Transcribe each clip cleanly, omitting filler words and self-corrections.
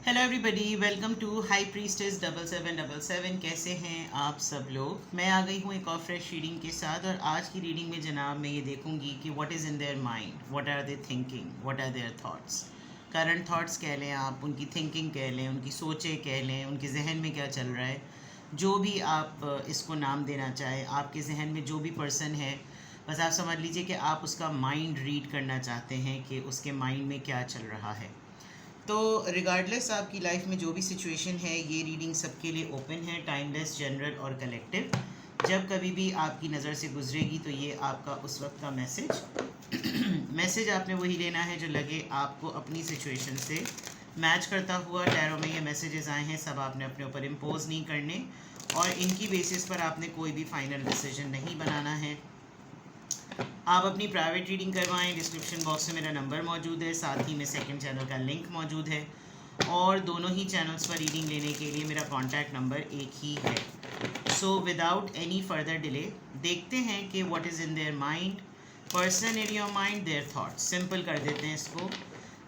Hello everybody, welcome to high priestess 7777। कैसे हैं आप सब लोग। मैं आ गई हूँ एक और फ्रेश रीडिंग के साथ। और आज की रीडिंग में जनाब मैं ये देखूँगी कि what is in their mind, what are they thinking, what are their thoughts. Current thoughts कह लें आप, उनकी थिंकिंग कह लें, उनकी सोचें कह लें, उनके जहन में क्या चल रहा है, जो भी आप इसको नाम देना चाहें। आपके जहन में जो भी पर्सन है, बस आप समझ लीजिए कि आप उसका माइंड रीड करना चाहते हैं कि उसके माइंड में क्या चल रहा है। तो रिगार्डलेस आपकी लाइफ में जो भी सिचुएशन है, ये रीडिंग सबके लिए ओपन है, टाइमलेस, जनरल और कलेक्टिव। जब कभी भी आपकी नज़र से गुजरेगी तो ये आपका उस वक्त का मैसेज आपने वही लेना है जो लगे आपको अपनी सिचुएशन से मैच करता हुआ। टैरो में ये मैसेजेस आए हैं, सब आपने अपने ऊपर इम्पोज नहीं करने और इनकी बेसिस पर आपने कोई भी फाइनल डिसीजन नहीं बनाना है। आप अपनी प्राइवेट रीडिंग करवाएं। डिस्क्रिप्शन बॉक्स में मेरा नंबर मौजूद है, साथ ही में सेकंड चैनल का लिंक मौजूद है और दोनों ही चैनल्स पर रीडिंग लेने के लिए मेरा कॉन्टैक्ट नंबर एक ही है। So without any further delay देखते हैं कि what is in their mind, person in your mind, their thoughts. Simple कर देते हैं इसको।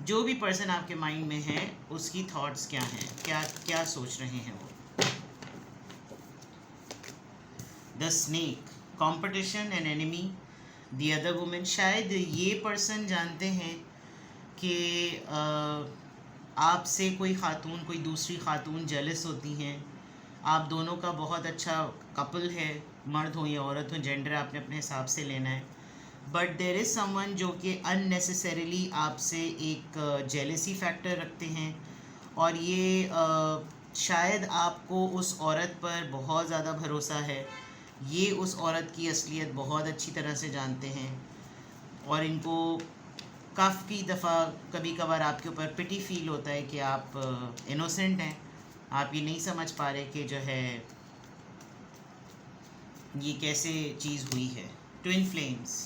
जो भी पर्सन आपके माइंड में है उसकी थॉट्स क्या हैं, क्या क्या सोच रहे हैं वो। The snake, competition and enemy, the other women. शायद ये पर्सन जानते हैं कि आपसे कोई ख़ातून, कोई दूसरी ख़ातून जेलस होती हैं। आप दोनों का बहुत अच्छा कपल है, मर्द हो या औरत हो, जेंडर आपने अपने हिसाब से लेना है। बट देर इज़ समवन जो कि अननेसेसरीली आपसे एक जेलसी फैक्टर रखते हैं और ये शायद आपको उस औरत पर बहुत ज़्यादा भरोसा है। ये उस औरत की असलियत बहुत अच्छी तरह से जानते हैं और इनको काफ़ी दफ़ा कभी कभार आपके ऊपर पिटी फील होता है कि आप इनोसेंट हैं, आप ये नहीं समझ पा रहे कि जो है ये कैसे चीज़ हुई है। Twin flames,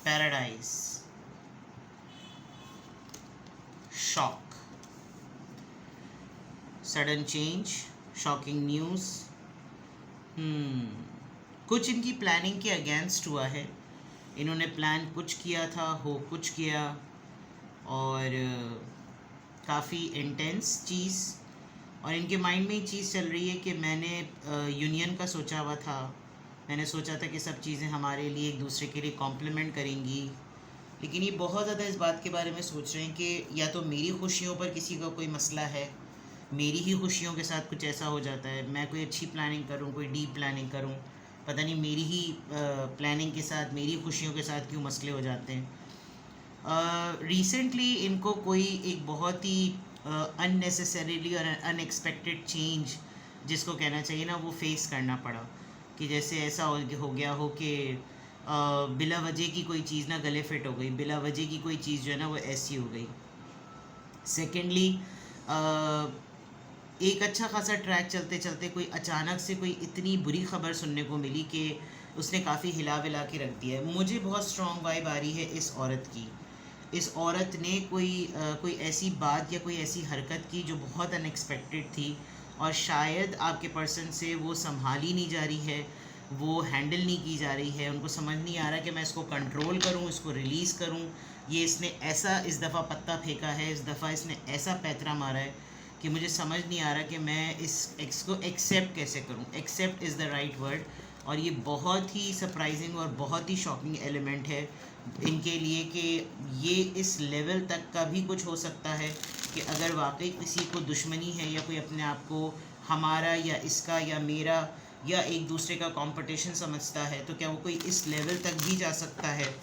paradise, shock, sudden change, shocking news. कुछ इनकी प्लानिंग के अगेंस्ट हुआ है। इन्होंने प्लान कुछ किया था, हो कुछ किया और काफ़ी इंटेंस चीज़। और इनके माइंड में ही चीज़ चल रही है कि मैंने यूनियन का सोचा हुआ था। मैंने सोचा था कि सब चीज़ें हमारे लिए एक दूसरे के लिए कॉम्प्लीमेंट करेंगी, लेकिन ये बहुत ज़्यादा इस बात के बारे में सोच रहे हैं कि या तो मेरी खुशियों पर किसी का कोई मसला है, मेरी ही खुशियों के साथ कुछ ऐसा हो जाता है। मैं कोई अच्छी प्लानिंग करूँ, कोई डीप प्लानिंग करूँ, पता नहीं मेरी ही प्लानिंग के साथ, मेरी खुशियों के साथ क्यों मसले हो जाते हैं। रिसेंटली इनको कोई एक बहुत ही अननेसेसरीली और अनएक्सपेक्टेड चेंज, जिसको कहना चाहिए ना, वो फेस करना पड़ा। कि जैसे ऐसा हो गया हो कि बिला वजह की कोई चीज़ ना गले फिट हो गई, बिला वजह की कोई चीज़ जो है ना वो ऐसी हो गई। सेकेंडली एक अच्छा खासा ट्रैक चलते चलते कोई अचानक से कोई इतनी बुरी खबर सुनने को मिली कि उसने काफ़ी हिला विला के रख दिया है। मुझे बहुत स्ट्रॉन्ग वाइब आ रही है इस औरत की। इस औरत ने कोई ऐसी बात या कोई ऐसी हरकत की जो बहुत अनएक्सपेक्टेड थी और शायद आपके पर्सन से वो संभाली नहीं जा रही है, वो हैंडल नहीं की जा रही है। उनको समझ नहीं आ रहा कि मैं इसको कंट्रोल करूं, इसको रिलीज़ करूं। ये इसने ऐसा इस दफ़ा पत्ता फेंका है, इस दफ़ा इसने ऐसा पैतरा मारा है कि मुझे समझ नहीं आ रहा कि मैं इसको एक्सेप्ट कैसे करूं। Accept is the right word. और ये बहुत ही सरप्राइजिंग और बहुत ही शॉकिंग एलिमेंट है इनके लिए कि ये इस लेवल तक का भी कुछ हो सकता है कि अगर वाकई किसी को दुश्मनी है या कोई अपने आप को हमारा या इसका या मेरा या एक दूसरे का कंपटीशन समझता है, तो क्या वो कोई इस लेवल तक भी जा सकता है।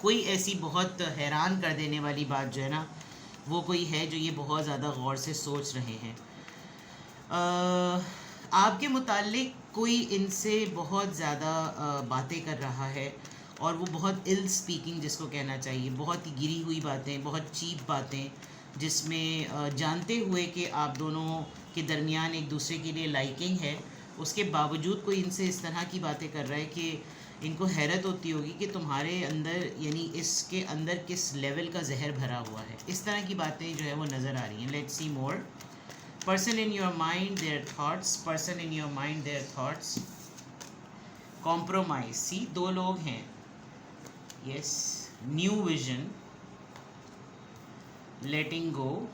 कोई ऐसी बहुत हैरान कर देने वाली बात जो है ना, वो कोई है जो ये बहुत ज़्यादा गौर से सोच रहे हैं। आपके मुताल्लिक कोई इनसे बहुत ज़्यादा बातें कर रहा है और वो बहुत इल स्पीकिंग, जिसको कहना चाहिए, बहुत ही गिरी हुई बातें, बहुत चीप बातें, जिसमें जानते हुए कि आप दोनों के दरमियान एक दूसरे के लिए लाइकिंग है, उसके बावजूद कोई इनसे इस तरह की बातें कर रहा है कि इनको हैरत होती होगी कि तुम्हारे अंदर, यानी इसके अंदर किस लेवल का जहर भरा हुआ है। इस तरह की बातें जो है वो नज़र आ रही हैं। Let's see more. person in your mind their thoughts, person in your mind their thoughts, compromise। सी दो लोग हैं, yes, new vision, letting go,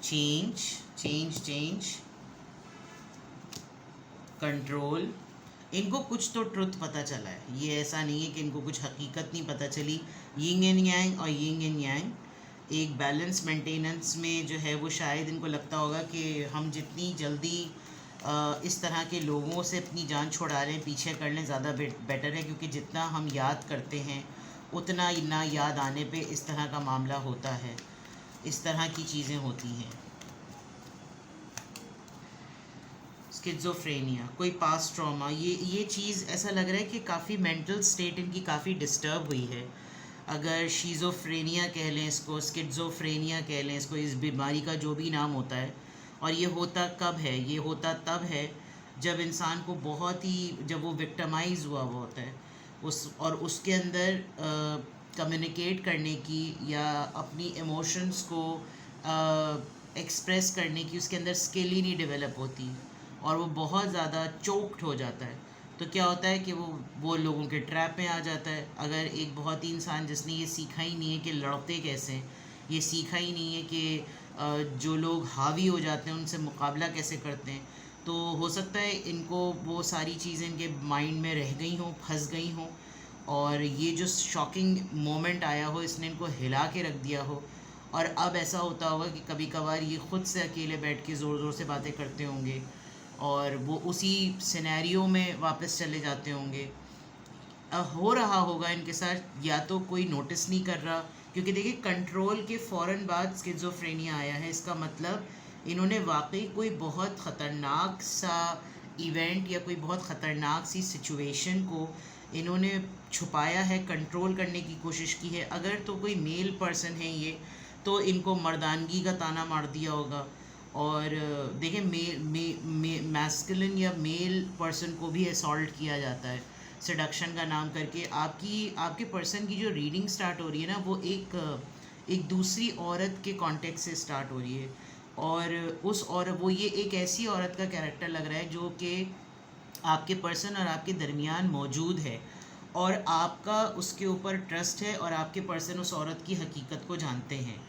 change, control. इनको कुछ तो ट्रुथ पता चला है, ये ऐसा नहीं है कि इनको कुछ हकीकत नहीं पता चली। यिंग एंड यांग और यिंग एंड यांग एक बैलेंस मेंटेनेंस में जो है वो शायद इनको लगता होगा कि हम जितनी जल्दी इस तरह के लोगों से अपनी जान छुड़ा लें, पीछे कर लें, ज़्यादा बेटर है, क्योंकि जितना हम याद करते हैं उतना ना याद आने पे इस तरह का मामला होता है, इस तरह की चीज़ें होती हैं। स्किज़ोफ्रेनिया, कोई पास्ट ट्रॉमा, ये चीज़ ऐसा लग रहा है कि काफ़ी मेंटल स्टेट इनकी काफ़ी डिस्टर्ब हुई है। अगर शीज़ोफ्रेनिया कह लें इसको, स्किज़ोफ्रेनिया कह लें इसको, इस बीमारी का जो भी नाम होता है। और ये होता कब है? ये होता तब है जब इंसान को बहुत ही, जब वो विक्टिमाइज़ हुआ होता है और उसके अंदर कम्युनिकेट करने की या अपनी इमोशंस को एक्सप्रेस करने की उसके अंदर स्किल ही नहीं डेवलप होती और वो बहुत ज़्यादा चोक्ड हो जाता है। तो क्या होता है कि वो लोगों के ट्रैप में आ जाता है। अगर एक बहुत ही इंसान जिसने ये सीखा ही नहीं है कि लड़ते कैसे हैं, ये सीखा ही नहीं है कि जो लोग हावी हो जाते हैं उनसे मुकाबला कैसे करते हैं, तो हो सकता है इनको वो सारी चीज़ें इनके माइंड में रह गई हों, फंस गई हों, और ये जो शॉकिंग मोमेंट आया हो इसने इनको हिला के रख दिया हो। और अब ऐसा होता होगा कि कभी कभार ये ख़ुद से अकेले बैठ के ज़ोर ज़ोर से बातें करते होंगे और वो उसी सिनेरियो में वापस चले जाते होंगे। हो रहा होगा इनके साथ, या तो कोई नोटिस नहीं कर रहा, क्योंकि देखिए कंट्रोल के फ़ौरन बाद स्किज़ोफ्रेनिया आया है। इसका मतलब इन्होंने वाकई कोई बहुत ख़तरनाक सा इवेंट या कोई बहुत ख़तरनाक सी सिचुएशन को इन्होंने छुपाया है, कंट्रोल करने की कोशिश की है। अगर तो कोई मेल पर्सन है ये, तो इनको मर्दानगी का ताना मार दिया होगा। और देखिए मैस्कुलिन या मेल पर्सन को भी असॉल्ट किया जाता है सेडक्शन का नाम करके। आपके पर्सन की जो रीडिंग स्टार्ट हो रही है ना, वो एक दूसरी औरत के कॉन्टेक्स्ट से स्टार्ट हो रही है, और वो ये एक ऐसी औरत का कैरेक्टर लग रहा है जो कि आपके पर्सन और आपके दरमियान मौजूद है, और आपका उसके ऊपर ट्रस्ट है, और आपके पर्सन उस औरत की हकीकत को जानते हैं।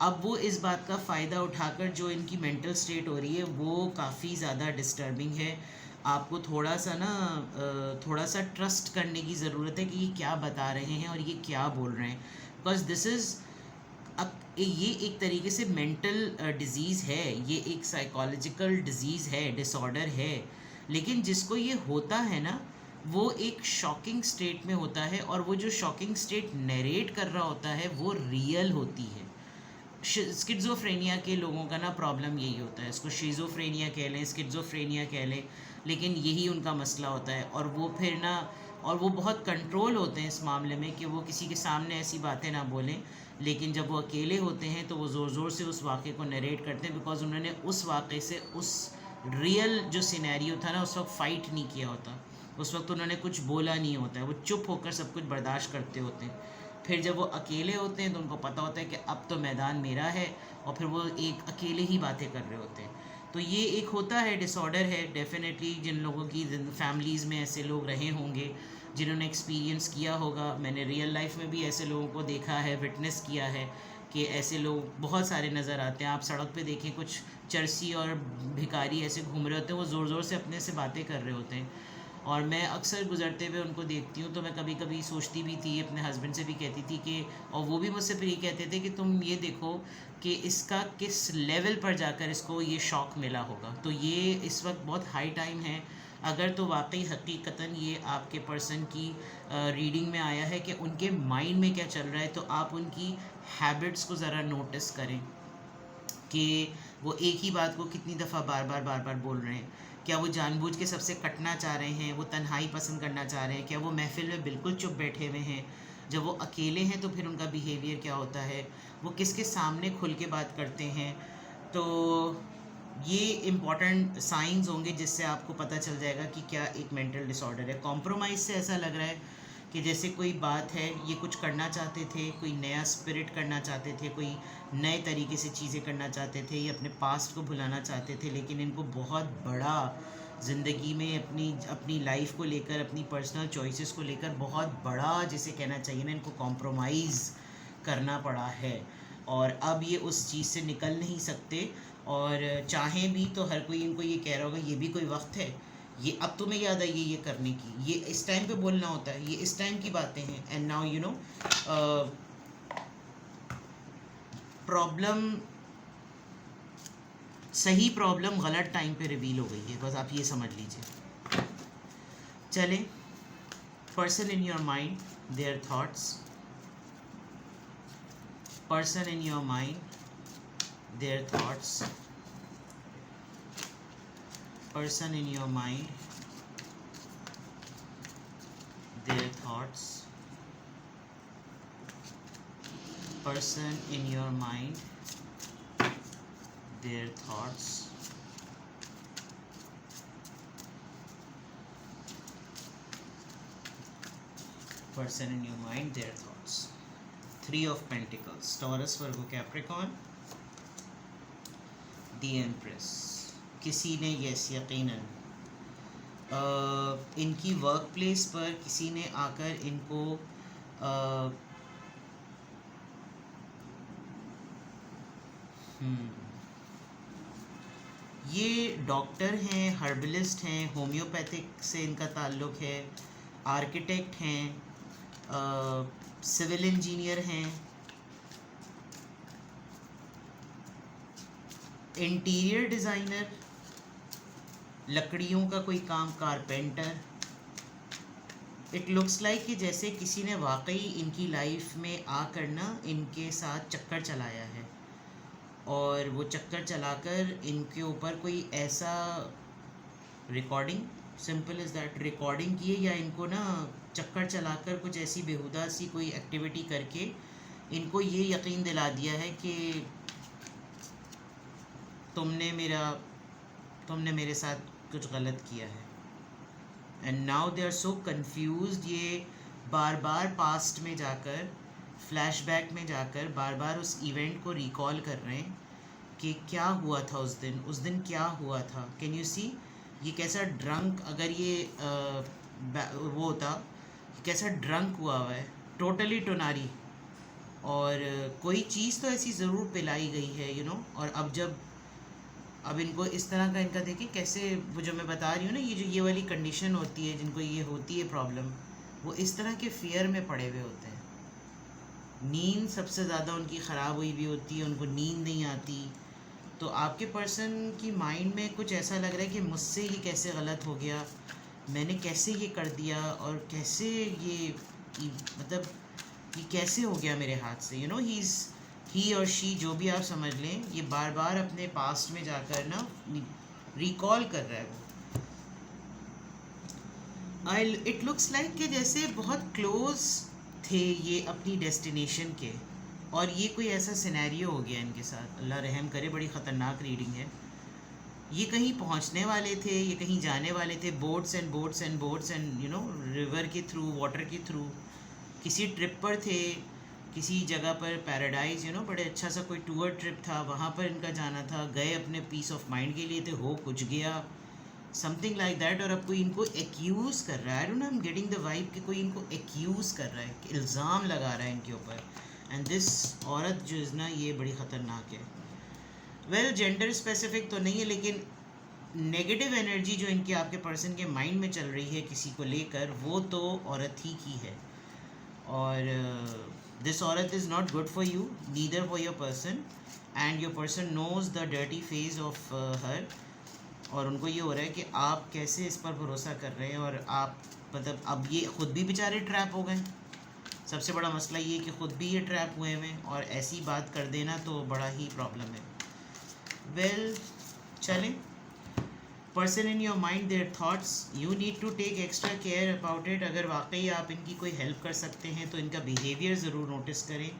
अब वो इस बात का फ़ायदा उठाकर जो इनकी मेंटल स्टेट हो रही है वो काफ़ी ज़्यादा डिस्टर्बिंग है। आपको थोड़ा सा ट्रस्ट करने की ज़रूरत है कि ये क्या बता रहे हैं और ये क्या बोल रहे हैं, बिकॉज दिस इज़, अब ये एक तरीके से मेंटल डिज़ीज़ है, ये एक साइकोलॉजिकल डिज़ीज़ है, डिसऑर्डर है। लेकिन जिसको ये होता है ना, वो एक शॉकिंग स्टेट में होता है, और वो जो शॉकिंग स्टेट नरेट कर रहा होता है वो रियल होती है। स्किज़ोफ्रेनिया के लोगों का ना प्रॉब्लम यही होता है, इसको शीज़ोफ्रेनिया कह लें, स्किज़ोफ्रेनिया कह लें, लेकिन यही उनका मसला होता है। और वो फिर ना, और वो बहुत कंट्रोल होते हैं इस मामले में कि वो किसी के सामने ऐसी बातें ना बोलें, लेकिन जब वो अकेले होते हैं तो वो ज़ोर ज़ोर से उस वाक़े को नरेट करते हैं, बिकॉज़ उन्होंने उस वाक़े से, उस रियल जो सिनेरियो था ना, उस वक्त फ़ाइट नहीं किया होता, उस वक्त उन्होंने कुछ बोला नहीं होता है, वो चुप होकर सब कुछ बर्दाश्त करते होते हैं। फिर जब वो अकेले होते हैं तो उनको पता होता है कि अब तो मैदान मेरा है, और फिर वो एक अकेले ही बातें कर रहे होते हैं। तो ये एक होता है, डिसऑर्डर है डेफिनेटली। जिन लोगों की फैमिलीज़ में ऐसे लोग रहे होंगे, जिन्होंने एक्सपीरियंस किया होगा, मैंने रियल लाइफ में भी ऐसे लोगों को देखा है, विटनेस किया है कि ऐसे लोग बहुत सारे नज़र आते हैं। आप सड़क पे देखें, कुछ चरसी और भिखारी ऐसे घूम रहे होते हैं, वो ज़ोर ज़ोर से अपने से बातें कर रहे होते हैं, और मैं अक्सर गुज़रते हुए उनको देखती हूँ। तो मैं कभी कभी सोचती भी थी, अपने हस्बैंड से भी कहती थी कि, और वो भी मुझसे फिर ये कहते थे कि तुम ये देखो कि इसका किस लेवल पर जाकर इसको ये शौक मिला होगा। तो ये इस वक्त बहुत हाई टाइम है, अगर तो वाकई हकीकतन ये आपके पर्सन की रीडिंग में आया है कि उनके माइंड में क्या चल रहा है, तो आप उनकी हैबिट्स को ज़रा नोटिस करें कि वो एक ही बात को कितनी दफ़ा बार बार बोल रहे हैं। क्या वो जानबूझ के सबसे कटना चाह रहे हैं, वो तन्हाई पसंद करना चाह रहे हैं, क्या वो महफिल में बिल्कुल चुप बैठे हुए हैं, जब वो अकेले हैं तो फिर उनका बिहेवियर क्या होता है, वो किसके सामने खुल के बात करते हैं। तो ये इम्पॉर्टेंट साइंस होंगे जिससे आपको पता चल जाएगा कि क्या एक मेंटल डिसऑर्डर है। कॉम्प्रोमाइज़ से ऐसा लग रहा है कि जैसे कोई बात है, ये कुछ करना चाहते थे, कोई नया स्पिरिट करना चाहते थे, कोई नए तरीके से चीज़ें करना चाहते थे, ये अपने पास्ट को भुलाना चाहते थे, लेकिन इनको बहुत बड़ा ज़िंदगी में अपनी लाइफ को लेकर, अपनी पर्सनल चॉइसेस को लेकर बहुत बड़ा, जिसे कहना चाहिए ना, इनको कॉम्प्रोमाइज़ करना पड़ा है, और अब ये उस चीज़ से निकल नहीं सकते, और चाहें भी तो हर कोई इनको ये कह रहा होगा ये भी कोई वक्त है, ये अब तुम्हें याद आई ये करने की, ये इस टाइम पे बोलना होता है, ये इस टाइम की बातें हैं। And now you know problem, सही प्रॉब्लम गलत टाइम पे रिवील हो गई है, बस आप ये समझ लीजिए। चलें, person in your mind, their thoughts, person in your mind, their thoughts, person in your mind, their thoughts, person in your mind, their thoughts, person in your mind, their thoughts. Three of Pentacles, Taurus, Virgo, Capricorn, the Empress. किसी ने yes यकीनन इनकी work place पर किसी ने आकर इनको ये डॉक्टर हैं, हर्बलिस्ट हैं, होम्योपैथिक से इनका ताल्लुक़ है, आर्किटेक्ट हैं, सिविल इंजीनियर हैं, इंटीरियर डिज़ाइनर, लकड़ियों का कोई काम, कारपेंटर। इट लुक्स लाइक कि जैसे किसी ने वाकई इनकी लाइफ में आकर ना इनके साथ चक्कर चलाया है, और वो चक्कर चलाकर इनके ऊपर कोई ऐसा recording, simple is that, recording किए, या इनको ना चक्कर चलाकर कुछ ऐसी बेहुदा सी कोई एक्टिविटी करके इनको ये यकीन दिला दिया है कि तुमने मेरे साथ कुछ गलत किया है। And now they are so confused, ये बार बार पास्ट में जाकर, फ्लैशबैक में जाकर बार बार उस इवेंट को रिकॉल कर रहे हैं कि क्या हुआ था उस दिन क्या हुआ था। कैन यू सी, ये कैसा ड्रंक, अगर ये वो होता, कैसा ड्रंक हुआ है, टोटली टोनारी, और कोई चीज़ तो ऐसी ज़रूर पिलाई गई है, यू नो। और अब इनको इस तरह का, इनका देखिए कैसे, वो जो मैं बता रही हूँ ना, ये जो ये वाली कंडीशन होती है, जिनको ये होती है प्रॉब्लम, वो इस तरह के फियर में पड़े हुए होते हैं। नींद सबसे ज़्यादा उनकी ख़राब हुई भी होती है, उनको नींद नहीं आती। तो आपके पर्सन की माइंड में कुछ ऐसा लग रहा है कि मुझसे ये कैसे गलत हो गया, मैंने कैसे ये कर दिया, और कैसे ये मतलब ये कैसे हो गया मेरे हाथ से, यू नो। ही और शी, जो भी आप समझ लें, ये बार बार अपने पास्ट में जाकर ना रिकॉल कर रहा है वो। इट लुक्स लाइक कि जैसे बहुत क्लोज थे ये अपनी डेस्टिनेशन के, और ये कोई ऐसा सिनेरियो हो गया इनके साथ। अल्लाह रहम करे, बड़ी ख़तरनाक रीडिंग है। ये कहीं पहुंचने वाले थे, ये कहीं जाने वाले थे, boats and boats and boats and you know, river के थ्रू, वाटर के थ्रू, किसी ट्रिप पर थे, किसी जगह पर, पैराडाइज, यू नो, बड़े अच्छा सा कोई टूर ट्रिप था, वहाँ पर इनका जाना था, गए अपने पीस ऑफ माइंड के लिए थे, हो कुछ गया, समथिंग लाइक दैट। और अब कोई इनको एक्यूज़ कर रहा है, I don't know, I am getting the vibe कि कोई इनको एक्यूज़ कर रहा है, इल्ज़ाम लगा रहा है इनके ऊपर। एंड दिस औरत जो है ना, ये बड़ी ख़तरनाक है। वेल, जेंडर स्पेसिफिक तो नहीं है, लेकिन नेगेटिव एनर्जी जो इनके आपके पर्सन के माइंड में चल रही है किसी को लेकर, वो तो औरत ही की है। और दिस औरत is not good for you, neither for your person, and your person nose the dirty phase of her. और उनको ये हो रहा है कि आप कैसे इस पर भरोसा कर रहे हैं, और आप मतलब अब ये ख़ुद भी बेचारे ट्रैप हो गए। सबसे बड़ा मसला ये कि ख़ुद भी ये ट्रैप हुए हैं, और ऐसी बात कर देना तो बड़ा ही प्रॉब्लम है। वेल, चलें, person in your mind, their thoughts, you need to take extra care about it. अगर वाकई आप इनकी कोई हेल्प कर सकते हैं तो इनका बिहेवियर ज़रूर नोटिस करें,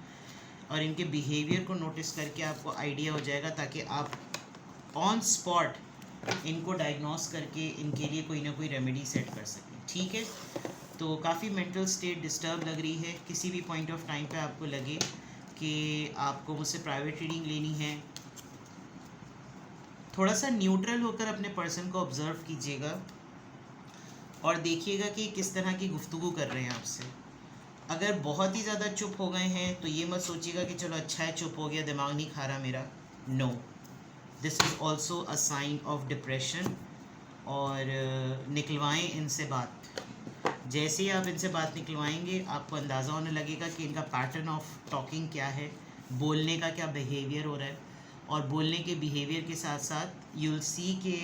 और इनके बिहेवियर को नोटिस करके आपको आइडिया हो जाएगा, ताकि आप ऑन स्पॉट इनको डायग्नोस करके इनके लिए कोई ना कोई रेमेडी सेट कर सकें। ठीक है, तो काफ़ी मेंटल स्टेट डिस्टर्ब लग रही है। किसी भी पॉइंट ऑफ टाइम पे आपको लगे कि आपको मुझसे प्राइवेट रीडिंग लेनी है, थोड़ा सा न्यूट्रल होकर अपने पर्सन को ऑब्ज़र्व कीजिएगा, और देखिएगा कि किस तरह की गुफ्तगू कर रहे हैं आपसे। अगर बहुत ही ज़्यादा चुप हो गए हैं तो ये मत सोचिएगा कि चलो अच्छा है चुप हो गया, दिमाग नहीं खा रहा मेरा। No, this is also a sign of depression. और निकलवाएं इनसे बात। जैसे ही आप इनसे बात निकलवाएंगे आपको अंदाज़ा होने लगेगा कि इनका पैटर्न ऑफ टॉकिंग क्या है, बोलने का क्या बिहेवियर हो रहा है। और बोलने के बिहेवियर के साथ साथ यू विल सी के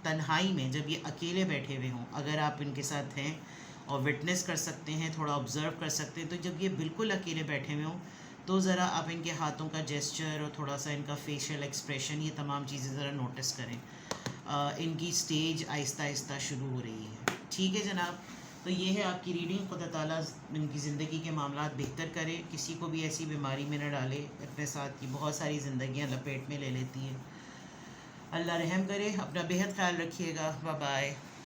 तन्हाई में जब ये अकेले बैठे हुए हों, अगर आप इनके साथ हैं और विटनेस कर सकते हैं, थोड़ा ऑब्ज़र्व कर सकते हैं, तो जब ये बिल्कुल अकेले बैठे हुए हों तो ज़रा आप इनके हाथों का जेस्चर और थोड़ा सा इनका फेशियल एक्सप्रेशन, ये तमाम चीज़ें ज़रा नोटिस करें। इनकी स्टेज आहिस्ता आहिस्ता शुरू हो रही है। ठीक है जनाब, तो ये है आपकी रीडिंग। खुदा ताला इनकी ज़िंदगी के मामलात बेहतर करे, किसी को भी ऐसी बीमारी में न डाले अपने साथ, की बहुत सारी ज़िंदगियाँ लपेट में ले लेती हैं। अल्लाह रहम करे। अपना बेहद ख्याल रखिएगा। Bye bye.